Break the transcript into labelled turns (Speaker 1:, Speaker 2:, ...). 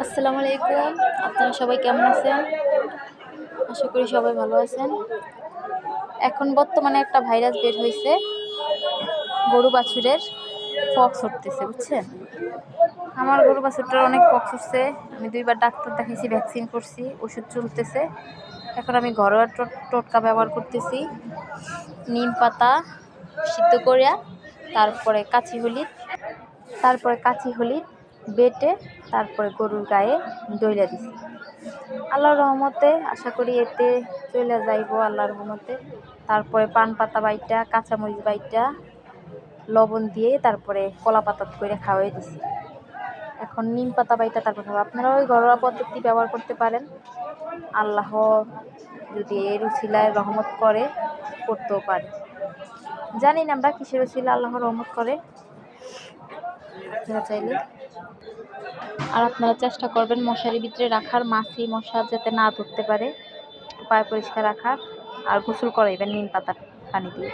Speaker 1: আসসালামু আলাইকুম। আপনারা সবাই কেমন আছেন? আশা করি সবাই ভালো আছেন। এখন বর্তমানে একটা ভাইরাস বের হইছে। গরু বাছুরের পক্স উঠতেছে, বুঝছেন? আমার গরু বাছুরটার অনেক পক্স উঠছে। আমি ২ বার ডাক্তার দেখাইছি, ভ্যাকসিন করছি, ওষুধ চলতেছে। এখন আমি ঘরোয়া টোটকা ব্যবহার করতেছি। নিম পাতা সিদ্ধ কইরা কাঁচি হলুদ বেটে তারপরে গরুর গায়ে ডইলা দিছি। আল্লাহর রহমতে আশা করি এতে চলে যাইব আল্লাহর রহমতে। তারপরে পান পাতা বাইটা, কাঁচামরিচ বাইটা, লবণ দিয়ে তারপরে কলা পাতা করে খাওয়াই দিছি। এখন নিম পাতা বাইটা তারপর খাবো। আপনারা ওই ঘরোয়া পদ্ধতি ব্যবহার করতে পারেন। আল্লাহ যদি এর উছিলায় রহমত করে, করতেও পারে। জানি না আমরা কিসের উছিলা আল্লাহ রহমত করে, আপনারা চাইলে। আর আপনারা চেষ্টা করবেন মশারির ভিতরে রাখার, মাছি মশা যাতে না ধরতে পারে, পায় পরিষ্কার রাখার। আর গোসল করাইবেন নিম পাতার পানি দিয়ে।